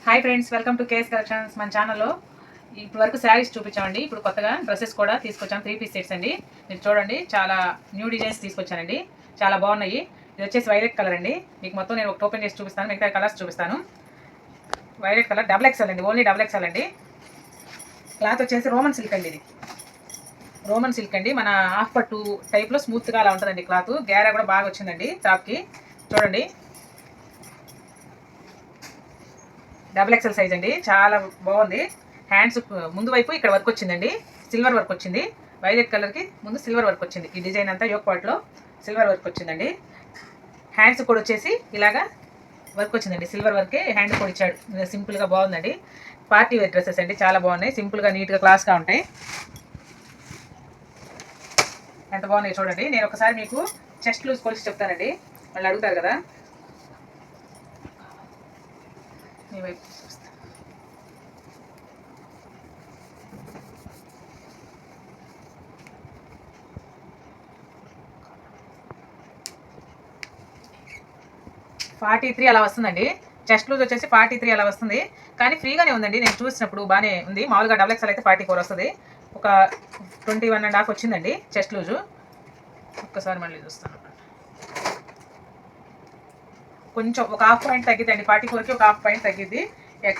Hi friends, welcome to KS collections. మన ఛానల్లో ఇప్పుడు వరకు శారీస్ చూపించామండి. ఇప్పుడు కొత్తగా డ్రెస్సెస్ కూడా తీసుకొచ్చాను. 3 పీస్ సెట్స్ అండి. మీరు చూడండి, చాలా న్యూ డిజైన్స్ తీసుకొచ్చానండి. చాలా బాగున్నాయి. ఇది వచ్చేసి వైలెట్ కలర్ అండి. మీకు మొత్తం నేను ఒక ఓపెన్ చేసి చూపిస్తాను, మిగతా కలర్స్ చూపిస్తాను. వైలెట్ కలర్ డబుల్ ఎక్స్ఎల్ అండి, ఓన్లీ డబుల్ ఎక్స్ఎల్ అండి. క్లాత్ వచ్చేసి రోమన్ సిల్క్ అండి. ఇది రోమన్ సిల్క్ అండి. మన హాఫ్ పట్టు టైప్లో స్మూత్గా అలా ఉంటుందండి క్లాత్. గ్యారా కూడా బాగా వచ్చిందండి టాప్కి. చూడండి, డబుల్ ఎక్సెల్ సైజ్ అండి. చాలా బాగుంది. హ్యాండ్స్ ముందు వైపు ఇక్కడ వర్క్ వచ్చిందండి, సిల్వర్ వర్క్ వచ్చింది. వైలెట్ కలర్కి ముందు సిల్వర్ వర్క్ వచ్చింది. ఈ డిజైన్ అంతా యోక్ పార్ట్లో సిల్వర్ వర్క్ వచ్చిందండి. హ్యాండ్స్ కూడా వచ్చేసి ఇలాగా వర్క్ వచ్చిందండి, సిల్వర్ వర్కే హ్యాండ్ కూడా ఇచ్చాడు. సింపుల్గా బాగుందండి. పార్టీ వేర్ డ్రెస్సెస్ అండి, చాలా బాగున్నాయి. సింపుల్గా నీట్గా క్లాస్గా ఉంటాయి. ఎంత బాగున్నాయి చూడండి. నేను ఒకసారి మీకు చెస్ట్ లూజ్ కొలిసి చెప్తానండి, వాళ్ళు అడుగుతారు కదా. మీ వైపు 43 అలా వస్తుందండి. చెస్ట్ లూజ్ వచ్చేసి 43 అలా వస్తుంది. కానీ ఫ్రీగానే ఉందండి, నేను చూసినప్పుడు బాగానే ఉంది. మామూలుగా డబుల్ ఎక్స్ఎల్ అయితే 44 వస్తుంది. ఒక 21.5 వచ్చిందండి చెస్ట్ లూజు. ఒక్కసారి మళ్ళీ చూస్తాను. కొంచెం ఒక హాఫ్ పాయింట్ తగ్గిద్దండి. 44కి ఒక హాఫ్ పాయింట్ తగ్గిద్ది.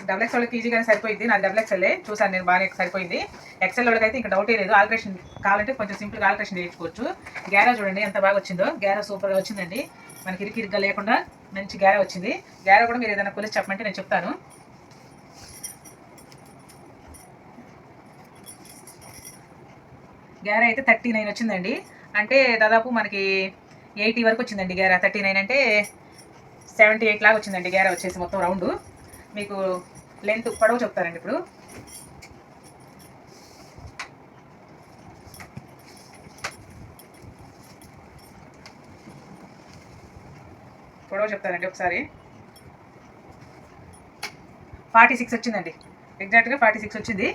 డబుల్ ఎక్స్ఎల్కి ఈజీగానే సరిపోయింది. నాకు డబుల్ ఎక్స్ఎల్ఏ చూసాను నేను, బాగానే సరిపోయింది. ఎక్స్ఎల్ వాళ్ళకి అయితే ఇంకా డౌటే లేదు. ఆల్ట్రేషన్ కావాలంటే కొంచెం సింపుల్గా ఆల్ట్రేషన్ చేయించుకోవచ్చు. గ్యారా చూడండి ఎంత బాగా వచ్చిందో. గ్యారా సూపర్గా వచ్చిందండి. మనకి ఇరికిరిగ్గా లేకుండా మంచి గ్యారా వచ్చింది. గ్యారా కూడా మీరు ఏదైనా కొలిసి చెప్పమంటే నేను చెప్తాను. గ్యారా అయితే 39 వచ్చిందండి. అంటే దాదాపు మనకి 80 వరకు వచ్చిందండి గ్యారా. 39 అంటే 78 లాగా వచ్చిందండి గ్యారా వచ్చేసి మొత్తం రౌండ్. మీకు లెంత్ పొడవు చెప్తారండి ఇప్పుడు. పొడవు చెప్తారండి ఒకసారి. 46 వచ్చిందండి. ఎగ్జాక్ట్గా 46 వచ్చింది.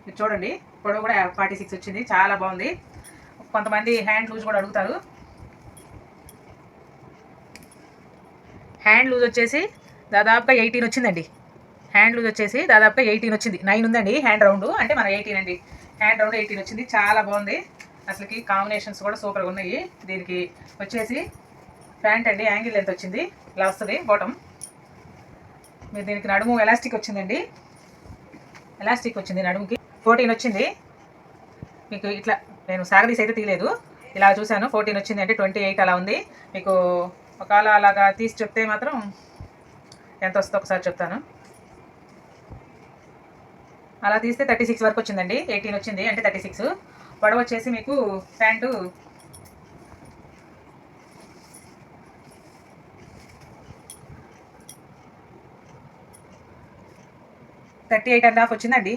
మీరు చూడండి, పొడవు కూడా 46 వచ్చింది. చాలా బాగుంది. కొంతమంది హ్యాండ్ లూజ్ కూడా అడుగుతారు. హ్యాండ్ లూజ్ వచ్చేసి దాదాపుగా 18 వచ్చిందండి. హ్యాండ్ లూజ్ వచ్చేసి దాదాపుగా 18 వచ్చింది. 9 ఉందండి హ్యాండ్ రౌండ్, అంటే మన 18 అండి. హ్యాండ్ రౌండ్ 18 వచ్చింది. చాలా బాగుంది. అసలుకి కాంబినేషన్స్ కూడా సూపర్గా ఉన్నాయి. దీనికి వచ్చేసి ప్యాంట్ అండి, యాంగిల్ లెంత్ వచ్చింది, ఇలా వస్తుంది బాటమ్. మీరు దీనికి నడుము ఎలాస్టిక్ వచ్చిందండి, ఎలాస్టిక్ వచ్చింది నడుముకి. 14 వచ్చింది. మీకు ఇట్లా నేను సాగదీసి అయితే తీయలేదు, ఇలా చూశాను. 14 వచ్చింది అంటే 28 అలా ఉంది. మీకు ఒకవేళ అలాగా తీసి చెప్తే మాత్రం ఎంత వస్తుందో ఒకసారి చెప్తాను. అలా తీస్తే 36 వరకు వచ్చిందండి. 18 వచ్చింది అంటే 36. పొడవు వచ్చేసి మీకు ప్యాంటు 38.5 వచ్చిందండి.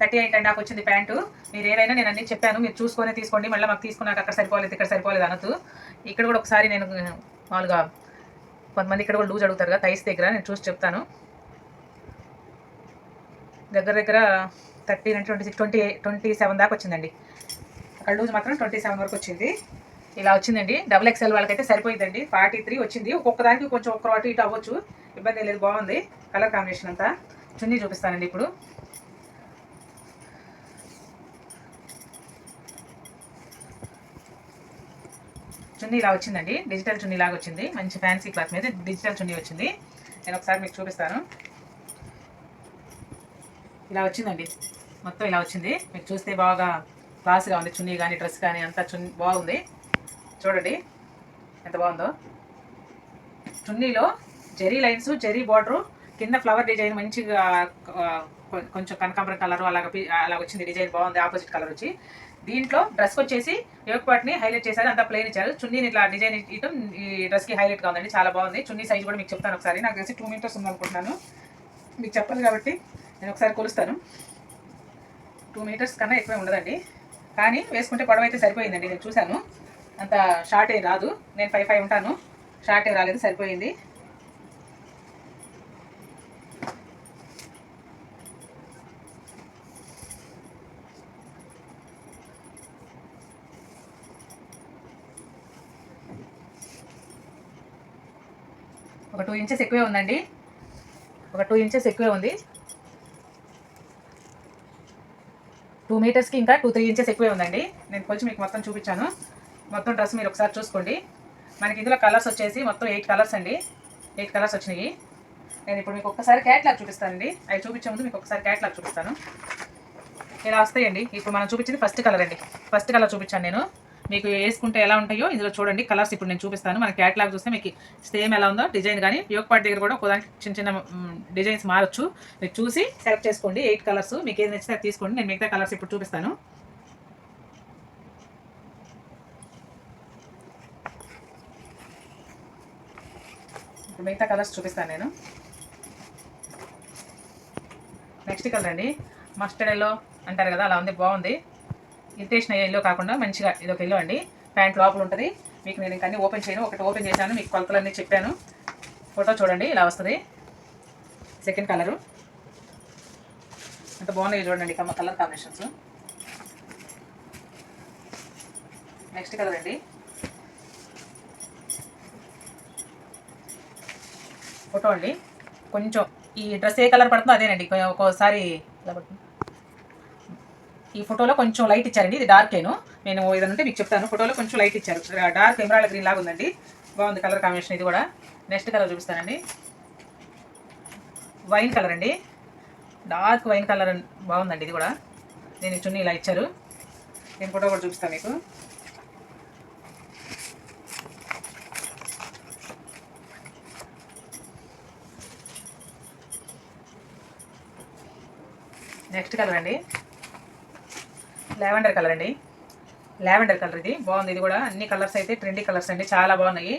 38.5 వచ్చింది ప్యాంటు. మీరు ఏదైనా నేను అన్నీ చెప్పాను, మీరు చూసుకొని తీసుకోండి. మళ్ళీ మాకు తీసుకున్నాక అక్కడ సరిపోలేదు ఇక్కడ సరిపోలేదు అనొద్దు. ఇక్కడ కూడా ఒకసారి నేను మామూలుగా కొంతమంది ఇక్కడ కూడా లూజ్ అడుగుతారు కదా, థైస్ దగ్గర నేను చూసి చెప్తాను. దగ్గర దగ్గర 30 అంటే 26, 27 దాకా వచ్చిందండి. అక్కడ లూజ్ మాత్రం 27 వరకు వచ్చింది. ఇలా వచ్చిందండి. డబుల్ ఎక్స్ఎల్ వాళ్ళకైతే సరిపోయిందండి. 43 వచ్చింది. ఒక్కొక్క దానికి కొంచెం ఒక్క అటు ఇటు అవ్వచ్చు, ఇబ్బంది లేదు. బాగుంది కలర్ కాంబినేషన్ అంతా. చున్నీ చూపిస్తానండి ఇప్పుడు. చున్నీ ఇలా వచ్చిందండి, డిజిటల్ చున్నీ లాగా వచ్చింది. మంచి ఫ్యాన్సీ క్లాత్ మీద డిజిటల్ చున్నీ వచ్చింది. నేను ఒకసారి మీకు చూపిస్తాను. ఇలా వచ్చిందండి, మొత్తం ఇలా వచ్చింది. మీకు చూస్తే బాగా క్లాస్గా ఉంది. చున్నీ కానీ డ్రెస్ కానీ అంతా చున్నీ బాగుంది. చూడండి ఎంత బాగుందో. చున్నీలో జెరీ లైన్స్, జెరీ బార్డరు, కింద ఫ్లవర్ డిజైన్ మంచిగా కొంచెం కనకాంబరం కలర్ అలా వచ్చింది. డిజైన్ బాగుంది, ఆపోజిట్ కలర్ వచ్చి. దీంట్లో డ్రెస్కి వచ్చేసి యోక్ పార్ట్ని హైలైట్ చేశారు, అంతా ప్లెయిన్ ఇచ్చారు. చున్నీని ఇట్లా డిజైన్ ఇవ్వడం ఈ డ్రెస్కి హైలైట్గా ఉందండి, చాలా బాగుంది. చున్నీ సైజ్ కూడా మీకు చెప్తాను ఒకసారి. నాకు తెలిసి 2 మీటర్స్ ఉందనుకుంటున్నాను. మీకు చెప్పాలి కాబట్టి నేను ఒకసారి కొలుస్తాను. 2 మీటర్స్ కన్నా ఎక్కువే ఉండదండి, కానీ వేసుకుంటే పొడవ అయితే సరిపోయిందండి. నేను చూశాను, అంత షార్ట్ ఏ రాదు. నేను 5'5" ఉంటాను, షార్ట్ ఏ రాలేదు, సరిపోయింది. ఒక 2 ఇంచెస్ ఎక్కువే ఉందండి. ఒక 2 ఇంచెస్ ఎక్కువే ఉంది. 2 మీటర్స్కి ఇంకా 2-3 ఇంచెస్ ఎక్కువే ఉందండి. నేను కొంచెం మీకు మొత్తం చూపించాను. మొత్తం డ్రెస్ మీరు ఒకసారి చూసుకోండి. మనకి ఇందులో కలర్స్ వచ్చేసి మొత్తం 8 కలర్స్ అండి. 8 కలర్స్ వచ్చినాయి. నేను ఇప్పుడు మీకు ఒక్కసారి క్యాట్లాగ్ చూపిస్తానండి. అవి చూపించే ముందు మీకు ఒకసారి క్యాట్లాగ్ చూపిస్తాను. ఇలా వస్తాయండి. ఇప్పుడు మనం చూపించింది ఫస్ట్ కలర్ అండి. ఫస్ట్ కలర్ చూపించాను నేను. మీకు వేసుకుంటే ఎలా ఉంటాయో ఇందులో చూడండి కలర్స్ ఇప్పుడు నేను చూపిస్తాను. మన క్యాట్లాగ్ చూస్తే మీకు సేమ్ ఎలా ఉందో డిజైన్ కానీ యోక్ పార్ట్ దగ్గర కూడా ఒకదానికి చిన్న చిన్న డిజైన్స్ మారచ్చు. మీరు చూసి సెలెక్ట్ చేసుకోండి. 8 కలర్స్ మీకు ఏది నచ్చితే తీసుకోండి. నేను మిగతా కలర్స్ ఇప్పుడు చూపిస్తాను. ఇప్పుడు మిగతా కలర్స్ చూపిస్తాను నేను. నెక్స్ట్ కలర్ అండి మస్టర్డ్ ఎల్లో అంటారు కదా, అలా ఉంది, బాగుంది. ఇరిటేషన్ అయ్యే ఎల్లో కాకుండా మంచిగా ఇదొక ఎల్లో అండి. ప్యాంట్ లోపల ఉంటుంది. మీకు నేను ఇంకా అన్ని ఓపెన్ చేయను, ఒకటి ఓపెన్ చేశాను, మీకు కొలతలన్నీ చెప్పాను. ఫోటో చూడండి ఇలా వస్తుంది. సెకండ్ కలరు అంత బాగున్నాయి చూడండి కలర్ కాంబినేషన్స్. నెక్స్ట్ కలర్ అండి ఫోటో అండి. కొంచెం ఈ డ్రెస్ ఏ కలర్ పడుతుందో అదేనండి. ఒక్కోసారి ఇలా పడుతుంది. ఈ ఫోటోలో కొంచెం లైట్ ఇచ్చారండి. ఇది డార్క్ నేను ఏదంటే మీకు చెప్తాను. ఫోటోలో కొంచెం లైట్ ఇచ్చారు. డార్క్ ఎమరాల్డ్ గ్రీన్ లాగా ఉందండి. బాగుంది కలర్ కాంబినేషన్ ఇది కూడా. నెక్స్ట్ కలర్ చూపిస్తానండి. వైన్ కలర్ అండి. డార్క్ వైన్ కలర్ బాగుందండి ఇది కూడా. నేను చున్నీ ఇలా ఇచ్చారు. నేను ఫోటో కూడా చూపిస్తాను మీకు. నెక్స్ట్ కలర్ అండి లావెండర్ కలర్ అండి. లావెండర్ కలర్ ఇది బాగుంది. ఇది కూడా అన్ని కలర్స్ అయితే ట్రెండీ కలర్స్ అండి, చాలా బాగున్నాయి.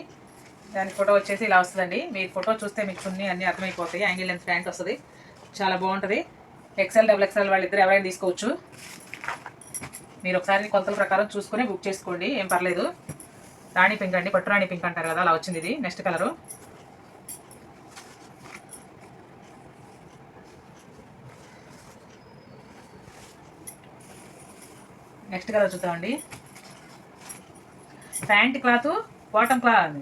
దాని ఫోటో వచ్చేసి ఇలా వస్తుందండి. మీ ఫోటో చూస్తే మీకు చున్నీ అన్నీ అర్థమైపోతాయి. యాంగిల్ లెన్స్ ప్యాంట్ వస్తుంది, చాలా బాగుంటుంది. ఎక్సెల్ డబుల్ ఎక్సెల్ వాళ్ళిద్దరు ఎవరైనా తీసుకోవచ్చు. మీరు ఒకసారి కొలతల ప్రకారం చూసుకుని బుక్ చేసుకోండి, ఏం పర్లేదు. రాణి పింక్ అండి, పట్టు రాణి పింక్ అంటారు కదా, అలా వచ్చింది ఇది. నెక్స్ట్ కలరు నెక్స్ట్ కలర్ చూద్దామండి. Pant cloth, bottom cloth,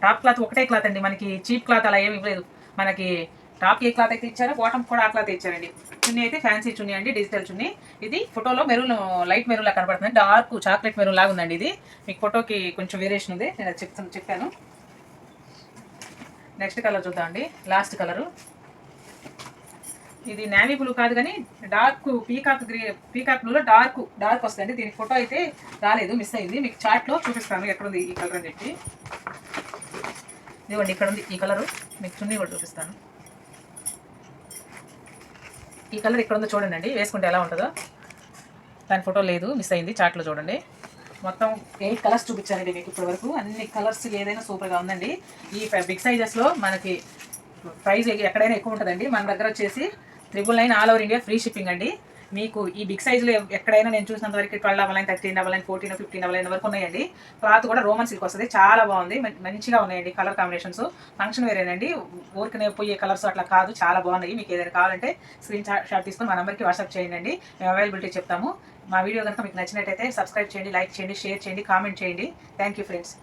top cloth ఒకటే క్లాత్ అండి. మనకి చీప్ క్లాత్ అలా ఏమి ఇవ్వలేదు. మనకి టాప్ ఏ క్లాత్ అయితే ఇచ్చారో బాటమ్ కూడా ఆ క్లాత్ ఇచ్చారండి. చున్నీ అయితే ఫ్యాన్సీ చున్నీ అండి, డిజిటల్ చున్నీ. ఇది ఫోటోలో మెరూన్, లైట్ మెరూన్ లాగా కనబడుతుంది. డార్క్ చాక్లెట్ మెరూన్ లాగా ఉందండి ఇది. మీకు ఫోటోకి కొంచెం వేరియేషన్ ఉంది, నేను అది చెప్పాను. నెక్స్ట్ కలర్ చూద్దామండి. లాస్ట్ కలరు ఇది నేవీ బ్లూ కాదు కానీ డార్క్ పీకాక్ బ్లూలో డార్క్ వస్తుందండి. దీనికి ఫోటో అయితే రాలేదు, మిస్ అయింది. మీకు చార్ట్లో చూపిస్తాను ఎక్కడుంది ఈ కలర్ అని చెప్పి. ఇదిగోండి ఇక్కడ ఉంది ఈ కలరు. మీకు చున్నీ కూడా చూపిస్తాను. ఈ కలర్ ఇక్కడ ఉందో చూడండి, వేసుకుంటే ఎలా ఉంటుందో. దాని ఫోటో లేదు, మిస్ అయింది. చార్ట్లో చూడండి. మొత్తం 8 కలర్స్ చూపించానండి మీకు ఇప్పటి వరకు. అన్ని కలర్స్ ఏదైనా సూపర్గా ఉందండి. ఈ బిగ్ సైజెస్లో మనకి ప్రైస్ ఎక్కడైనా ఎక్కువ ఉంటుందండి. మన దగ్గర వచ్చేసి 999 all over India free shipping అండి. మీకు ఈ బిగ్ సైజులో ఎక్కడైనా నేను చూసినంత వరకు 1299, 1399, 14, 1599 వరకు ఉన్నాయండి. క్లాత్ కూడా రోమన్ సిల్క్ వస్తుంది, చాలా బాగుంది, మంచిగా ఉన్నాయండి. కలర్ కాంబినేషన్స్ ఫంక్షన్ వేరేనండి, ఊరికనే పోయే కలర్స్ అట్లా కాదు, చాలా బాగున్నాయి. మీకు ఏదైనా కావాలంటే స్క్రీన్ షాట్ తీసుకొని మా నెంబర్కి వాట్సాప్ చేయండి, మేము అవైలబిలిటీ చెప్తాము. మా వీడియో కనుక మీకు నచ్చినట్టయితే సబ్స్క్రైబ్ చేయండి, లైక్ చేయండి, షేర్ చేయండి, కామెంట్ చేయండి. Thank you friends.